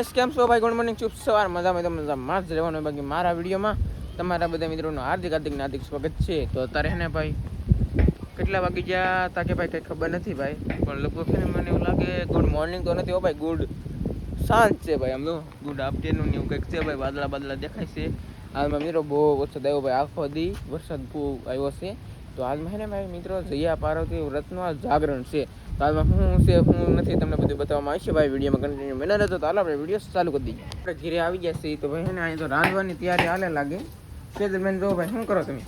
કેમ છો ભાઈ? ગુડ મોર્નિંગ, શુભ સવાર. મજામાં જ રહેવાનું. બાકી મારા વિડીયોમાં તમારા બધા મિત્રોનું હાર્દિક સ્વાગત છે. તો અત્યારે હે ને ભાઈ કેટલા વાગી ગયા તા કે ભાઈ કંઈ ખબર નથી ભાઈ, પણ લગભગ છે ને મને એવું લાગે ગુડ મોર્નિંગ તો નથી હો ભાઈ, ગુડ સાંજ છે ભાઈ. આમ તો ગુડ આફ્ટરનૂન એવું કંઈક છે ભાઈ. વાદળા દેખાય છે. હાલમાં મિત્રો બહુ વરસાદ આવ્યો ભાઈ, આખો દી વરસાદ ખૂબ આવ્યો છે. તો હાલમાં હે ને ભાઈ મિત્રો જયા પાર્વતી વ્રતનું આ જાગરણ છે. તો હાલમાં શું છે શું નથી તમને બધું બતાવવામાં આવશે ભાઈ. વિડીયોમાં કન્ટિન્યુ બને રહેતો. તો હાલ આપણે વિડીયો ચાલુ કરી દઈએ. આપણે ઘરે આવી ગયા છીએ તો ભાઈ હે ને અહીં તો રાંધવાની તૈયારી હાલે લાગે છે. બેન જો ભાઈ શું કરો તમે?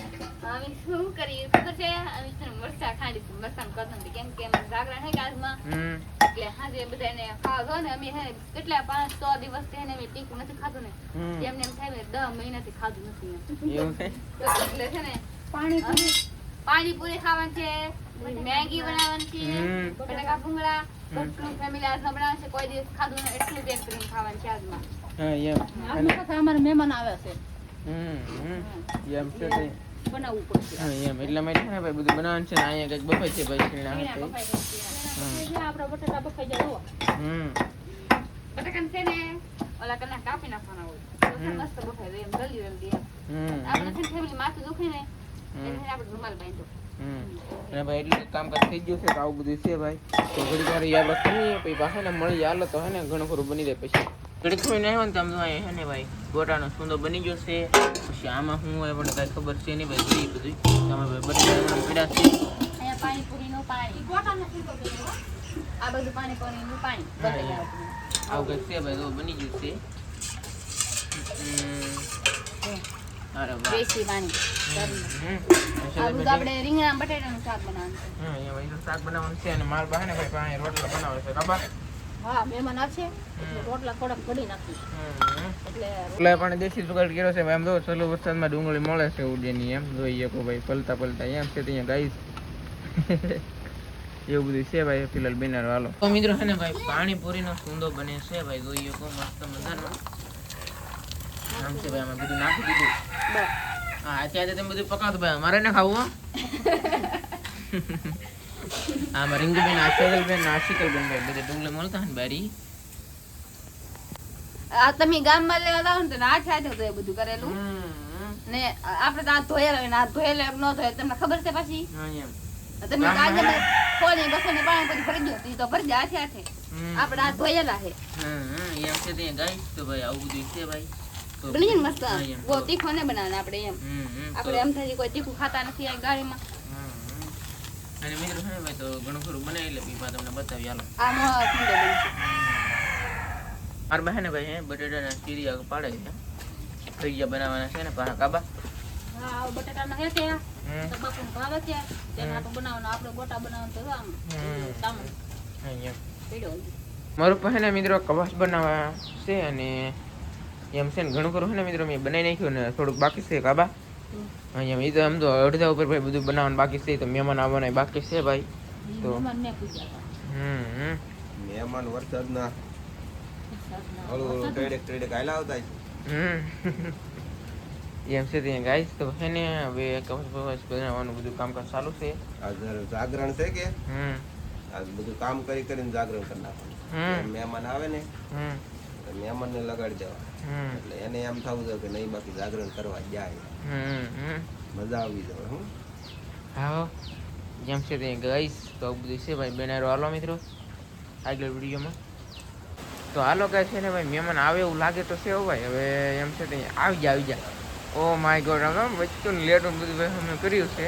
શું કરીએ ખબર છે, મરચા ખાંડી મરચાં કદમ કેમ કે જાગરણ હે આજમાં એટલે હાજે બધાને ખાવા ને અમે હે કેટલા 5-6 દિવસ થી અમે ટીકું નથી ખાધું ને એમને એમ થાય 10 મહિનાથી ખાધું નથી એવું છે. એટલે છે ને પાણીપુરી ખાવાની છે, મેગી બનાવવાની છે, બટાકા ભૂંગળા કેટલું ફેમિલી આજમાં બનાવે છે. કોઈ દિવસ ખાધું ને એટલું પેટ કરીને ખાવાનું છે આજમાં. હા એમ આજમાં તો અમારા મહેમાન આવે છે. એમ છે તે બનાવવું પડશે. હા એમ એટલા માટે ને ભાઈ બધું બનાવવાનું છે ને. અહીંયા કંઈક બફાઈ છે ભાઈ શીણા હાથે. આપડા બટાટા બફાઈ જાય. બટાકા છે ને ઓલા કના કાપી નાખવાના હોય તો મસ્ત બફાઈ જાય એમ જલ્દી જલ્દી એમ. આપણે છે ફેમિલી માથું દુખે ને એટલે આપણે રૂમાલ બાંધો. અને ભાઈ એટલું કામકાજ થઈ ગયું છે તો આવું બધું છે ભાઈ. તો ઘડી વાર યાદ કરીએ પછી પાછા ને મળી હાલો તો હે ને ઘણું ખરું બની જાય. પછી ઘડી ખોઈને આવ્યો ને તમે હે ને ભાઈ ગોટાનો સુંદર બની ગયો છે. પછી આમાં શું હોય પણ કાંઈ ખબર છે નહીં ભાઈ. જોઈએ બધું તમે ભાઈ બટાકા પીડા છે. અહીંયા પાણીપુરીનું પાણી ગોટાનો સુંદર બન્યો. આ બધું પાણીપુરીનું પાણી આવું કંઈક છે ભાઈ. તો બની ગયું છે. અરે વાહ દેશી પાણી. આપણે રીંગણા બટાટાનું શાક બનાવવાનું છે. હા એ ભાઈ શાક બનાવવાનું છે. અને માર બહાને ભાઈ પાણી રોટલા બનાવે છે. કાબા હા મહેમાન આવશે રોટલા થોડાક કઢી નાખી એટલે પણ દેશી જુગાડ કર્યો છે. એમ જો ચલો વરસાદમાં ડુંગળી મળે છે ઉડેની એમ જોઈએ ભાઈ પલતા એમ છે ત્યાં ગાઈસ એવું બધું છે ભાઈ. ફિલહાલ બનાવો હાલો તો મિત્રો છે ને ભાઈ પાણીપુરીનો સુંદો બને છે ભાઈ. જોઈએ કો મસ્ત મજાનો આમ છે ભાઈ. આમાં બધું નાખી દીધું. હા અત્યારે તમે બધું પકાવતો ભાઈ. અમારે ને ખાવું આમાં રીંગુબેન આશિકલબેન ભાઈ બધે ડુંગળી મળતા ને બારી. આ તમે ગામમાં લેવા જાવ ને તો આ થાય તો એ બધું કરેલું ને આપણે તો આ ધોયેલા ને આ ધોયેલા એમ ન ધોયે તમને ખબર છે. પછી તમે આજે કોની બસોને પાણી પછી ભરી દો તો ભરી દે આથે આથે. આપણે આ ધોયેલા છે. એમ છે ત્યાં ગાઈસ. તો ભાઈ આવું બધું છે ભાઈ. તો બની ને મસ્ત બહુ તીખો ને બનાવવાનું આપણે એમ. આપણે એમ થાય કોઈ તીખું ખાતા નથી આ ગાડીમાં. અને મિત્રો છે ભાઈ તો ઘણું ખરું બનાવી એટલે પીપા તમને બતાવી હાલો. આ નો સુંદર બનશે. મારા બહેને ભાઈ હે બટેટાના ચીરિયા પાડે છે. ભજીયા બનાવવાના છે ને પાછા કાબા. હા બટેટાના હે છે તો બાપુ ભાવે છે તેના તો બનાવવાનો આપણે ગોટા બનાવવાનો તો આમ સામો અહીંયા પીડો. મારું પહેને મિત્રો કવાસ બનાવવા છે અને એમ છે ને ઘણું ખરું છે ને મિત્રો મેં બનાવી નાખ્યું ને થોડુંક બાકી છે કાબા. અહીંયા એ તો આમ તો અડધા ઉપર ભાઈ બધું બનાવવાનું બાકી છે. તો મહેમાન આવવાના બાકી છે ભાઈ. તો મહેમાન વરસાદના હળવું ટેડેક આયલા આવતા એમ છે ત્યાં ગાઈસ. તો છે ને હવે કવાસ બનાવવાનું બધું કામકાજ ચાલુ છે. આજ જાગરણ છે કે આજ બધું કામ કરીને જાગરણ કરી નાખવાનું. મહેમાન આવે ને મહેમાનને લગાડી દેવા એટલે એને એમ થવું જોઈએ કે નહીં બાકી જાગરણ કરવા જાય મજા આવી જાય. હું હા જેમ છે ત્યાં ગાઈસ. તો આવું બધું છે ભાઈ. બનારો હાલો મિત્રો આગળ વિડીયોમાં. તો હાલો કાંઈ છે ને ભાઈ મહેમાન આવે એવું લાગે તો છે ભાઈ. હવે એમ છે ત્યાં આવી જા. ઓ માય ગોડ આમ વચ્ચું લેટ બધું ભાઈ અમે કર્યું છે.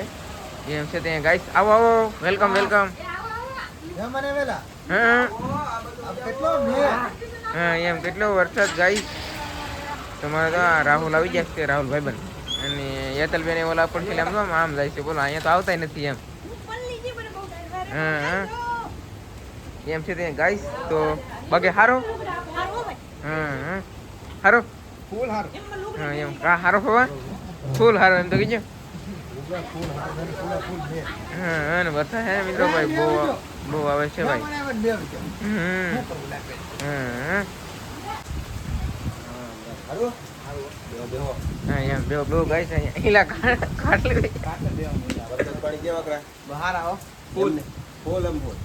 એમ છે ત્યાં ગાઈસ. આવો વેલકમ હા એમ કેટલો વરસાદ ગાઈસ. તમારે તો રાહુલ આવી જાય છે. રાહુલ ભાઈબંધ અને યતલબેન ઓલા પર છે આમ જાય છે. બોલો અહીંયા તો આવતા નથી એમ. એમ છે ત્યાં ગાઈસ. તો બાકી હારો હારો ફૂલ હાર એમ કા હારો ખવા ફૂલ હારો એમ તો કીજો. હા ને વરસાદ હે મિત્રો ભાઈ બહુ આવે છે ભાઈ. હા એમ બેહો ગાઈસ. અહીંયા ઈલા ખાટલી પાણી કેવા કરા બહાર આવો ફૂલ ફૂલ એમ ફૂલ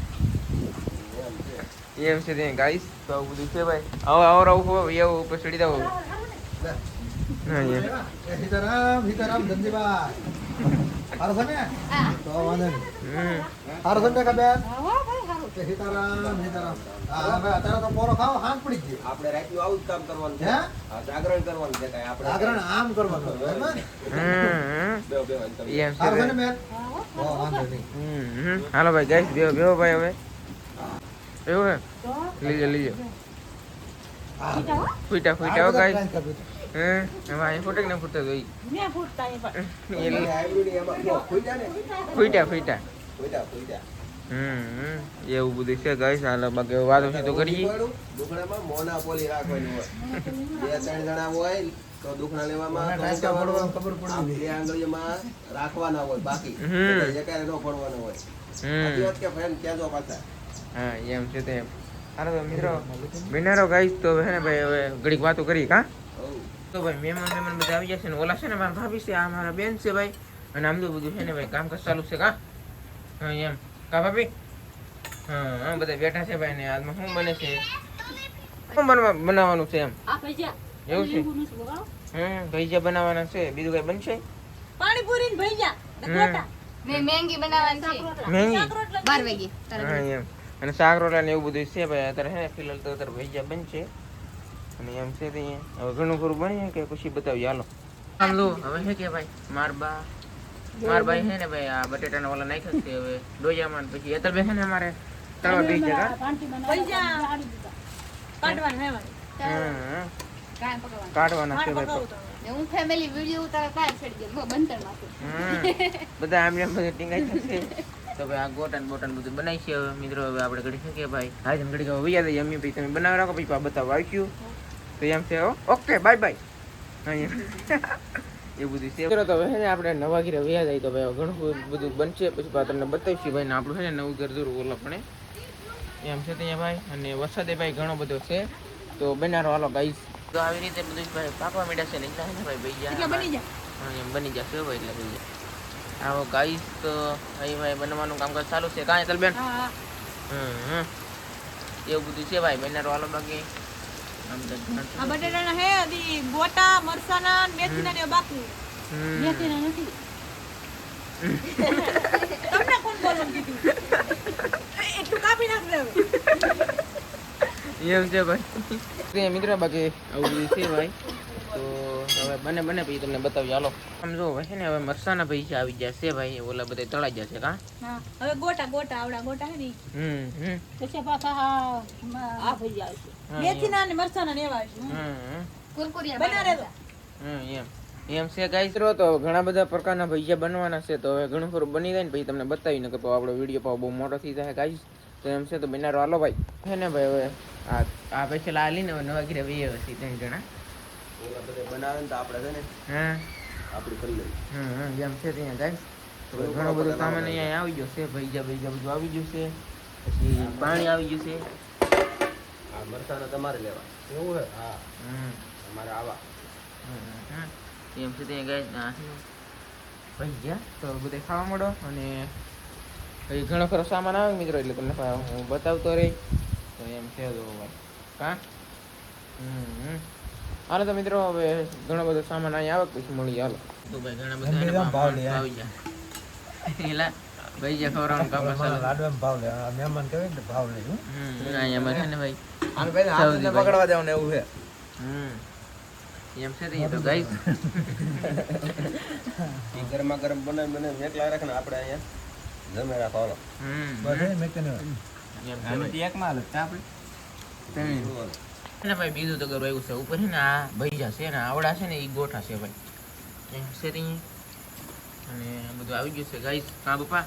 એમ છે ત્યાં ગાઈસ તો આવું બધું છે ભાઈ. હવે આવરાવું એવું ઉપર ચડી જાવ. હા એમ. સીતારામ સીતારામ ધનજીભાઈ હારો છે ને હા. તો વાંધો નહીં હારો છે ને બેન સીતારામ સીતારામ હા ભાઈ અત્યારે તો પોરો ખાઓ હાથ પડી ગઈ આપણે રાખ્યું આવું જ કામ કરવાનું છે. હે હા, જાગરણ કરવાનું છે કાંઈ આપણે. જાગરણ આમ કરવાનું બરાબર ને બેહો, બેહો, તમે. એમ છે હારો છે ને ભાઈ. બેન વાંધો નહીં હાલો ભાઈ ગાઈસ બેહો ભાઈ હવે એવું હે લીજો ફૂટા હો ગાઈસ એમાં અહીં ફૂટે કે ના ફૂટે તો હાઈબ્રિડ એમાં જો, ખુલ્યા ને? ફૂટા ખુલ્યા. એવું બધું છે ગાઈસ હાલો બાકી વાતો છે તો કરીએ દુખણામાં મોનોપોલી રાખવાની હોય. 2-3 જણા હોય તો દુખણા લેવામાં મને ટાંચકા પડવાનું ખબર પડી આ ગઈ. બે આંગળીઓમાં રાખવાના હોય બાકી હમ. એકારે ન પડવાનો હોય. હમ સાચી વાત કે ફ્રેન્ડ કહેજો પાછા. હા એમ છે તે હાલો તો મિત્રો બિનારો ગાઈસ તો હે ને ભાઈ હવે ઘડીક વાતો કરી કા હઉ. તો ભાઈ મહેમાન બધા આવી જશે ને ઓલા છે ને મારા ભાભી છે આ મારા બેન છે ભાઈ અને આમ તો બધું છે ને ભાઈ કામકાજ ચાલુ છે કા હા એમ કા ભાભી હા બધા બેઠા છે ભાઈ ને આજમાં શું બને છે શું બનાવવાનું છે એમ એવું છે ભજીયા બનાવવાના છે બીજું કઈ બનશે પાણીપુરી ને ભૈયા ને હમ. ગોટા મેં મહેંગી બનાવવાની છે મેંગી 12 વાગે હા એમ અને શાક રોટલા ને એવું બધું છે ભાઈ અત્યારે હે ને ફિલહાલ તો અત્યારે ભજીયા બનશે અને એમ છે તે હવે ઘણું ખરું બની કે પછી બતાવીએ હાલો આમ લો હવે છે કે ભાઈ માર ભાઈ છે ને ભાઈ આ બટેટાના ઓલા નાખ્યા છે હવે ડોજામાં ને પછી એતલ બે છે ને અમારે તળવા બેસી જગા ભૈયા કાઢવાના હે મારે. કાંઈ પકડવાનું કાઢવાના છે મારે ભાઈ પકાવતો. ને હું ફેમિલી વિડિયો ઉતારે કાંઈ છેડી દે બંધણમાંથી બધા આમ એમ બધું ટીંગાઈ જશે તો ભાઈ આ ગોટા ને બોટા ને બધું બનાવી છે હવે મિત્રો હવે આપણે ઘડી શકીએ ભાઈ હા તમે ઘડી હવે વૈયા દઈએ અમી ભાઈ તમે બનાવી રાખો પછી પા બતાવવા આવીશું તો એમ છે ઓકે બાય બાય એ બધું છે તો હવે છે ને આપણે નવા ઘરે વૈયા જાય તો ભાઈ ઘણું બધું બનશે પછી પા તમને બતાવીશું ભાઈ ને આપણું છે ને નવું ઘર જરૂર ઓલા પણ એમ છે ત્યાં ભાઈ અને વરસાદે ભાઈ ઘણો બધો છે તો બનારો હાલો ગાઈસ તો આવી રીતે બધું ભાઈ પાકવા માંડ્યા છે ને એટલે ને ભાઈ એટલે ભૈયા બની જાય. હા એમ બની જશે ભાઈ એટલે ભૈયા આવો ગાઈસ તો અહીં ભાઈ બનવાનું કામકાજ ચાલુ છે કાંઈ ચાલ બેન હા, હા. એવું બધું છે ભાઈ બનારો હાલો બાકી આમ તો આ બટેટાના હે હજી ગોટા મરસાના ને મેથીના ને એવું બાકી. હમ. મેથીના નથી. તમને કોણ બોલવાનું કીધું? એટલું કાપી નાખજે હવે. એમ છે ભાઈ મિત્રો બાકી આવું બધું છે ભાઈ તો હવે બને પછી તમને બતાવી હાલો આમ જો ભાઈ છે ને હવે મરસાના પૈસા આવી જશે ભાઈ ઓલા બધા તળાઈ જશે કા હા, હવે ગોટા આવડા ગોટા હે ને ઈ. પછી પાછા આ ભૈયા આવશે. હા, મેથીના ને મરસાના ને એવા આવશે. કુરકુરિયા બના રહેજો. એમ છે ગાઈસ તો ઘણા બધા પ્રકારના ભજીયા બનવાના છે તો હવે ઘણું ખરું બની જાય ને પછી તમને બતાવી ને તો આપણો વિડીયો પાવ બહુ મોટો થઈ જાય ગાઈસ તો એમ છે તો બનારો હાલો ભાઈ હે ને ભાઈ હવે આ પછી લાલી ને નવા ઘરે વહી આવે છે 3 જણા ઓલા બધે બનાવે ને તો આપણે છે ને હા આપણે કરી લઈએ. એમ છે ત્યાં ગાઈસ તો ઘણો બધો સામાન અહીંયા આવી ગયો છે ભજીયા બધું આવી ગયું છે પછી પાણી આવી ગયું છે આ મરચાંના તમારે લેવા. એવું હે હા તમારે આવા. એમ છે ત્યાં ગાઈસ ભજીયા તો બધે ખાવા મળો અને પછી ઘણો ખરો સામાન આવે મિત્રો એટલે તમને હું બતાવતો રહી તો એમ છે તો ભાઈ હા હાલો તો મિત્રો હવે ઘણો બધો સામાન અહીંયા આવે પછી મળી હાલો તો ભાઈ ઘણા બધા આવી જાય એલા ભજીયા ખવડાવવાનું કામ ચાલે લાડવામાં ભાવ લે આ મહેમાન કહે ને ભાવ લે અહીંયા માં છે ને ભાઈ આને પહેલા હાથને પકડવા દેવાનું એવું છે એમ છે તો ગાઈસ ઈ ગરમા ગરમ બનાવી એકલા રાખે ને આપણે અહીંયા જમે રાખો હાલો. બસ એ મેં તને એમ છે એકમાં હાલત આપણે ને ભાઈ બીજું તો ગરુ આવ્યું છે ઉપર છે ને આ ભજીયા છે ને આવડા છે ને એ ગોઠા છે ભાઈ એમ છે અને બધું આવી ગયું છે ગાઈસ કા પપ્પા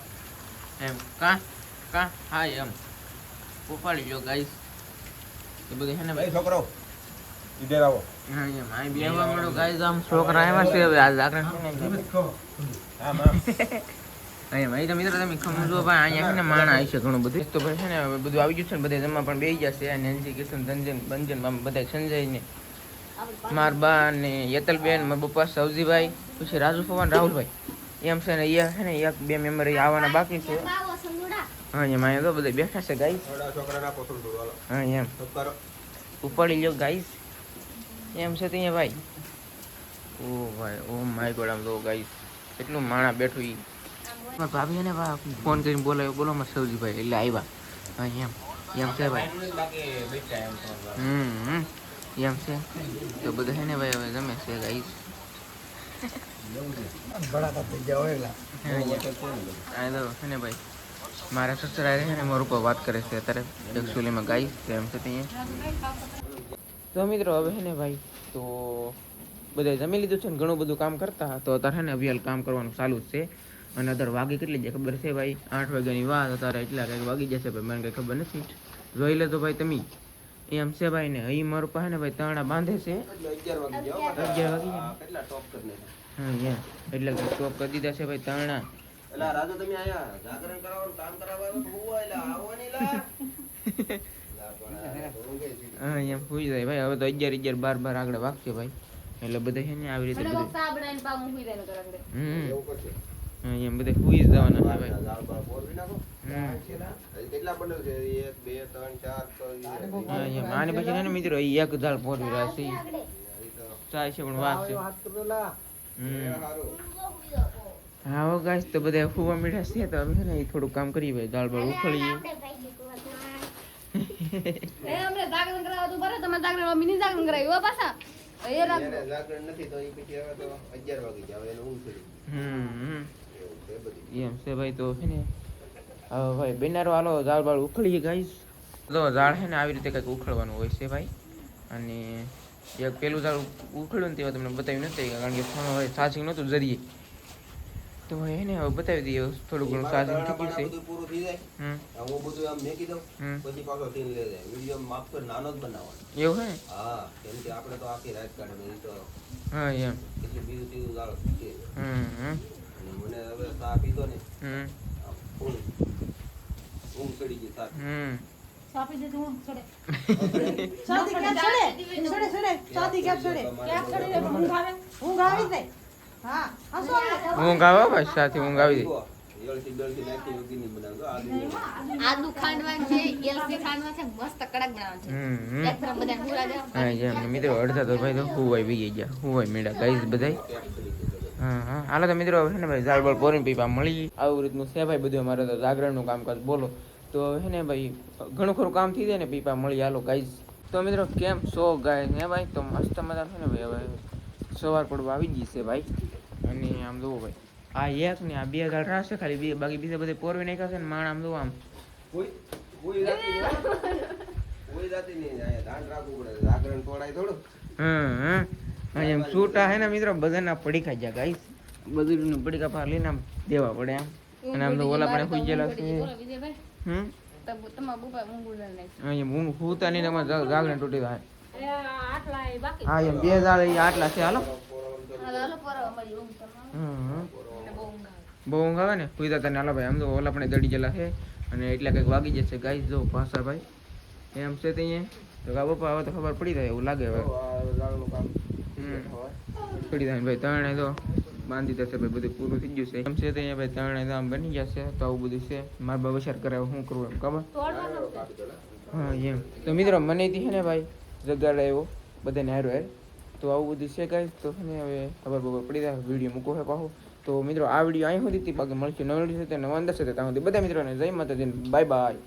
એમ કા હા એમ ઉપાડી લો ગાઈસ એ બધું છે ને ભાઈ છોકરો ઈધર આવો. હા એમ આ બેવા મળો ગાઈસ આમ છોકરા આવ્યા છે હવે આ જાગરણ હા માં એમ અહીં તો મિત્રો તમે સમજો ભાઈ અહીંયા છે ને માણા આવી છે ઘણું બધું તો ભાઈ છે ને હવે બધું આવી ગયું છે ને બધા જમવા પણ બેસી જશે અને નેન્સી કિશન ધનજન બંજન બધા સંજય ને માર બા ને યતલબેન મારા પપ્પા સૌજીભાઈ પછી રાજુ ફવાન રાહુલભાઈ એમ છે ને એ છે ને 1-2 મેમ્બર આવવાના બાકી છે હા એમ અહીંયા તો બધા બેઠા છે ગાઈસ. થોડા છોકરા નાખો થોડું થોડું હાલો હા એમ તો કરો ઉપાડી લ્યો ગાઈસ. એમ છે ત્યાં ભાઈ. ઓ ભાઈ ઓ માય ગોડ આમ તો ગાઈસ કેટલું માણા બેઠું ઈ. ભાભી ને ફોન કરીને બોલાવ્યો બોલો માં સૌજીભાઈ એટલે આવ્યા. હા એમ છે ભાઈ. એમ છે તો બધા છે ને ભાઈ હવે જમે છે ગાઈસ. ભડાકા થઈ ગયા હોય એટલા. આ તો છે ને ભાઈ મારા સસરા રહે ને મારું ઉપર વાત કરે છે અત્યારે એકચ્યુઅલીમાં ગાઈસ એમ છે ત્યાં. તો મિત્રો હવે છે ને ભાઈ તો બધા જમી લીધું છે ને ઘણું બધું કામ કરતા તો અત્યારે છે ને અભિયાલ કામ કરવાનું ચાલુ જ છે. અને અત્યારે વાગી કેટલી જાય ખબર છે ભાઈ 8 વાગ્યાની વાત અત્યારે એટલા કંઈક વાગી જશે ભાઈ મને કંઈ ખબર નથી જોઈ લે તો ભાઈ તમે એમ છે ભાઈ ને અહીં મારું પાસે ને ભાઈ તાણા બાંધે છે 11 વાગી જાવ 11 વાગી જાય. કેટલા ટોપ કરી હા એટલે સ્ટોપ કરી દીધા છે ભાઈ તાણા. એલા રાજુ તમે આયા જાગરણ કરાવવાનું કામ કરાવવા આવ્યો તો હું એલા આવો ની લા લા પણ હું ગઈ છી હા એમ સુઈ જાય ભાઈ હવે તો 11 12 આગળ વાગશે ભાઈ એટલે બધા છે ને આવી રીતે મને બધું કોક ચા બનાવીને પાવ મૂકી દે ને ઘરે ઘરે. એવું કરશે હા એમ બધા સુઈ જ જવાના છે ભાઈ. જાળ પર બોલવી નાખો કેટલા બંડલ છે 1 2 3 4 તો હા એમ આની પછી છે ને મિત્રો ઈ એક દાળ પોરવી રહ્યા છે ચાય છે પણ વાત છે. વાત કરો લા. સારું હા હો ગાઈસ તો બધા ફૂવા મીઠા છે તો હવે છે ને ઈ થોડું કામ કરીએ ભાઈ દાળ બાળ ઉખળીએ. એ અમને જાગરણ કરાવવા તો બરાબર તમે જાગરણ મિની જાગરણ કરાવી હો પાછા એ રાખ એને જાગરણ નથી તો ઈ પછી હવે તો 11 વાગી જાવ એને ઊંઘ કરી એવું છે બધી એમ છે ભાઈ તો છે ને હવે ભાઈ બેનારો હાલો દાળ બાળ ઉખળીએ ગાઈસ. તો દાળ છે ને આવી રીતે કંઈક ઉખળવાનું હોય છે ભાઈ. અને એક પેલું દાળ ઉખળ્યું ને તેમાં તમને બતાવ્યું નથી કારણ કે હવે ચાર્જિંગ નહોતું જરીએ તો એને હવે બતાવી દઈએ થોડું ઘણું ચાર્જિંગ થઈ ગયું છે. બધું પૂરું થઈ જાય હમ હું બધું આમ મેકી દઉં હમ. પછી પાછો સીન લઈ જાય વિડીયો માફ કર નાનો જ બનાવવાનો એવું હે ને હા કેમ કે આપણે તો આખી રાત કાઢવાની તો હા એમ કેટલી બીજું તીજું દાળ છે હમ હમ અને મને હવે ચા પીધો ને હમ આમ ફૂલ ઊંઘ ચડી ગઈ સાથ હમ સાપી દે તું છોડે સાદી ક્યાં છોડે છોડે છોડે સાદી ક્યાં છોડે ક્યાં છોડે ઊંઘ આવી જાય હા હસો ઊંઘ આવે ભાઈ સાથે ઊંઘ આવી જાય. એલસી બેલસી નાખી ઉગી નહીં બનાવતો આદુ આદુ ખાંડવાનું છે એલસી ખાંડવાનું છે મસ્ત કડક બનાવવાનું છે હમ એક તરફ બધાને હુરા દે હા જેમ મિત્રો અડધા તો ભાઈ તો હુવાય વી ગયા હુવાય મેળા ગાઈસ બધાય. હા હા હાલો તો મિત્રો છે ને ભાઈ ઝાડ બાળ પોરીને પીપા મળી આવું રીતનું છે ભાઈ બધું અમારે તો જાગરણનું કામકાજ બોલો તો છે ને ભાઈ ઘણું ખરું કામ થઈ જાય ને પીપા મળી હાલો ગાઈસ. તો મિત્રો કેમ છો ગાય હે ભાઈ તો મસ્ત મજા છે ને ભાઈ હવે સવાર પડવા આવી ગઈ છે ભાઈ. અને આમ જોવો ભાઈ આ એક ને આ 2 દાળ રાખશે ખાલી બે બાકી બીજા બધે પોરવી નાખ્યા છે ને માણ આમ જોવો આમ કોઈ જાતી નહીં અહીંયા ધ્યાન રાખવું પડે જાગરણ તોડાય થોડું હા એમ છૂટા હે ને મિત્રો બધાના પડીકા ગયા ગાઈસ બધું પડીકા પાર લઈને આમ દેવા પડે આમ અને આમ તો ઓલા પણ સુઈ ગયેલા છે. હમ તમારા બુપા ઊંઘ ઉડાડી નાખી. અહીંયા હું હુતા નહીં તમારે જાગરણ તૂટી જાય. આટલા બાકી હા એમ 2 દાળ ઈ આટલા છે હાલો. હાલો પોરો અમારી ઊંઘ કરવાનું હમ મને બહુ ઊંઘ આવે. બહુ ઊંઘ આવે ને સુઈ જતા ને હાલો ભાઈ આમ તો ઓલા પણ દડી ગયેલા છે અને એટલા કંઈક વાગી જશે ગાઈસ જો પાછા ભાઈ એમ છે ત્યાં તો કા પપ્પા હવે તો ખબર પડી જાય એવું લાગે હવે જાગરણનું કામ પડી જાય ભાઈ ત્રણે તો બાંધી જશે ભાઈ બધું પૂરું થઈ ગયું છે એમ છે ત્યાં ભાઈ ત્રણે તો આમ બની જશે તો આવું બધું છે મારા બાબા વિચાર કરે શું કરવું એમ ખબર. હા એમ તો મિત્રો મને થી છે ને ભાઈ જગાડે એવો બધાને હારો હાર તો આવું બધું છે ગાઈસ તો છે ને હવે ખબર પડી જાય વિડીયો મૂકો છે પાછો. તો મિત્રો આ વિડીયો અહીં સુધી બાકી મળશે નવા વિડીયો સાથે નવા અંદર સાથે ત્યાં સુધી બધા મિત્રોને જય માતાજી બાય બાય.